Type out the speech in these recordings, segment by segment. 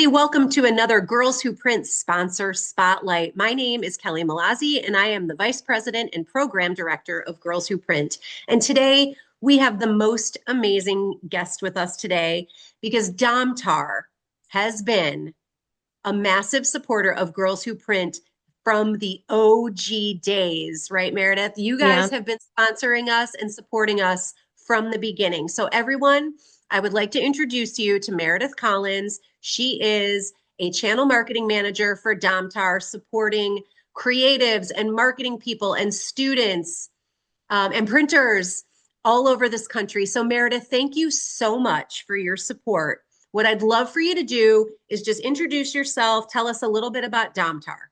everybody. Welcome to another Girls Who Print sponsor spotlight. My name is Kelly Malazzi, and I am the Vice President and Program Director of Girls Who Print. And today we have the most amazing guest with us today because Domtar has been a massive supporter of Girls Who Print from the OG days, right, Meredith? You Yeah. guys have been sponsoring us and supporting us from the beginning. So, everyone, I would like to introduce you to Meredith Collins. She is a channel marketing manager for Domtar, supporting creatives and marketing people and students and printers all over this country. So, Meredith, thank you so much for your support. What I'd love for you to do is just introduce yourself, tell us a little bit about Domtar.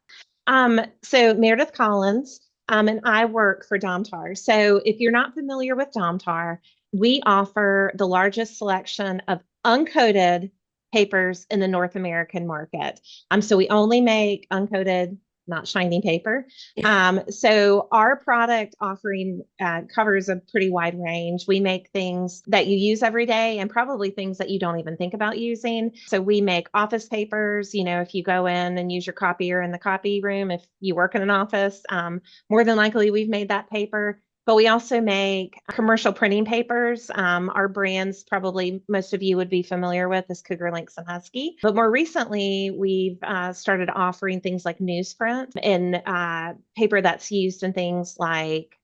So Meredith Collins, and I work for Domtar. So if you're not familiar with Domtar, we offer the largest selection of uncoated papers in the North American market. So we only make uncoated, not shiny paper. So our product offering covers a pretty wide range. We make things that you use every day and probably things that you don't even think about using. So we make office papers. If you go in and use your copier in the copy room, if you work in an office, more than likely we've made that paper. But we also make commercial printing papers. Our brands, probably most of you would be familiar with, is Cougar, Lynx, and Husky. But more recently, we've started offering things like newsprint and paper that's used in things like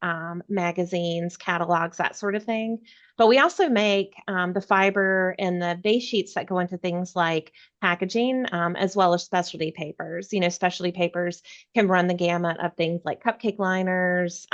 magazines, catalogs, that sort of thing. But we also make the fiber and the base sheets that go into things like packaging, as well as specialty papers. Specialty papers can run the gamut of things like cupcake liners,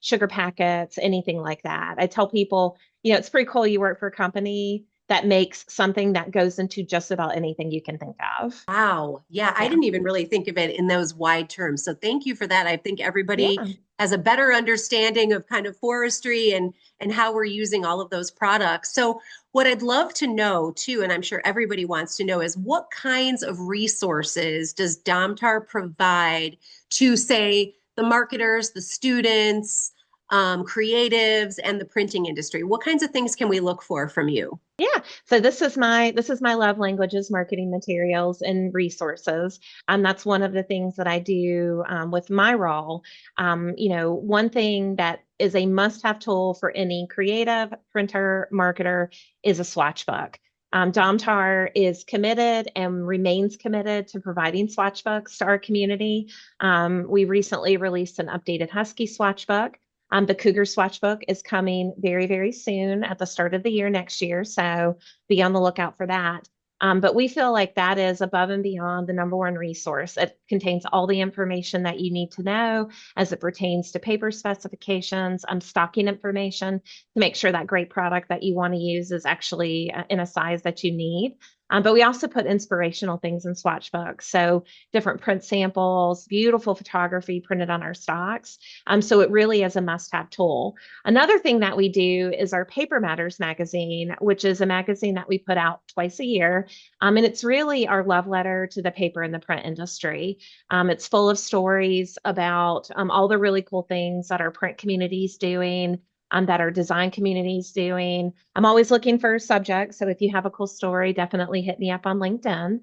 sugar packets, anything like that. I tell people, it's pretty cool you work for a company that makes something that goes into just about anything you can think of. Wow. Yeah, I Yeah. didn't even really think of it in those wide terms. So thank you for that. I think everybody Yeah. has a better understanding of kind of forestry and how we're using all of those products. So what I'd love to know too, and I'm sure everybody wants to know, is what kinds of resources does Domtar provide to, say, the marketers, the students, creatives, and the printing industry? What kinds of things can we look for from you? Yeah. So this is my love language is marketing materials and resources. That's one of the things that I do with my role. One thing that is a must-have tool for any creative printer marketer is a swatch book. Domtar is committed and remains committed to providing swatch books to our community. We recently released an updated Husky swatch book. The Cougar Swatch book is coming very, very soon at the start of the year next year. So be on the lookout for that. But we feel like that is above and beyond the number one resource. It contains all the information that you need to know as it pertains to paper specifications, stocking information to make sure that great product that you want to use is actually in a size that you need. But we also put inspirational things in swatch books. So different print samples, beautiful photography printed on our stocks. So it really is a must-have tool. Another thing that we do is our Paper Matters magazine, which is a magazine that we put out twice a year. And it's really our love letter to the paper and the print industry. It's full of stories about all the really cool things that our print community is doing, that our design community is doing. I'm always looking for a subject. So if you have a cool story, definitely hit me up on LinkedIn.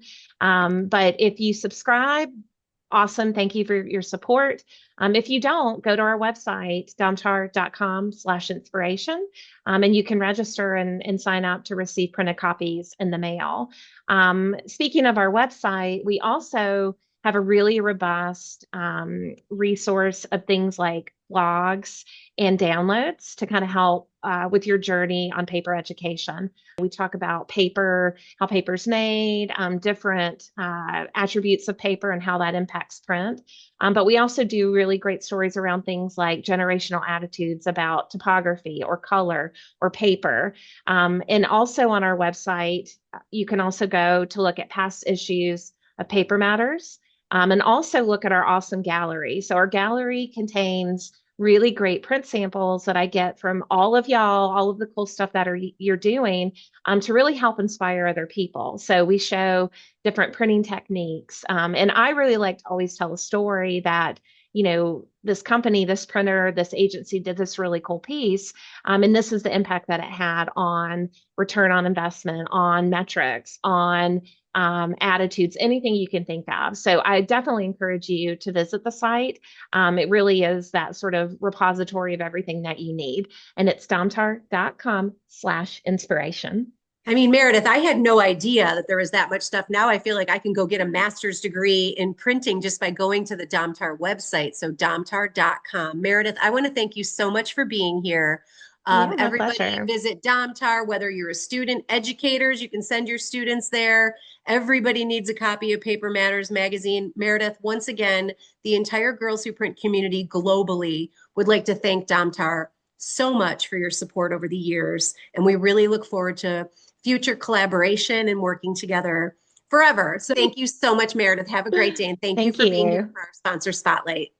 But if you subscribe, awesome. Thank you for your support. If you don't, go to our website, domtar.com/inspiration, and you can register and sign up to receive printed copies in the mail. Speaking of our website, we also have a really robust resource of things like blogs and downloads to kind of help with your journey on paper education. We talk about paper, how paper's made, different attributes of paper and how that impacts print. But we also do really great stories around things like generational attitudes about typography or color or paper. And also on our website, you can also go to look at past issues of Paper Matters. And also look at our awesome gallery. So our gallery contains really great print samples that I get from all of y'all, all of the cool stuff that you're doing to really help inspire other people. So we show different printing techniques. And I really like to always tell a story that, this company, this printer, this agency did this really cool piece. And this is the impact that it had on return on investment, on metrics, on attitudes, anything you can think of. So I definitely encourage you to visit the site. It really is that sort of repository of everything that you need. And it's domtar.com/inspiration. I mean, Meredith, I had no idea that there was that much stuff. Now I feel like I can go get a master's degree in printing just by going to the Domtar website. So domtar.com. Meredith, I want to thank you so much for being here. Yeah, my Everybody pleasure. visit Domtar, whether you're a student, educators, you can send your students there. Everybody needs a copy of Paper Matters magazine. Meredith, once again, the entire Girls Who Print community globally would like to thank Domtar so much for your support over the years. And we really look forward to future collaboration and working together forever. So thank you so much, Meredith. Have a great day. And thank you Thank for being here you. for our sponsor spotlight.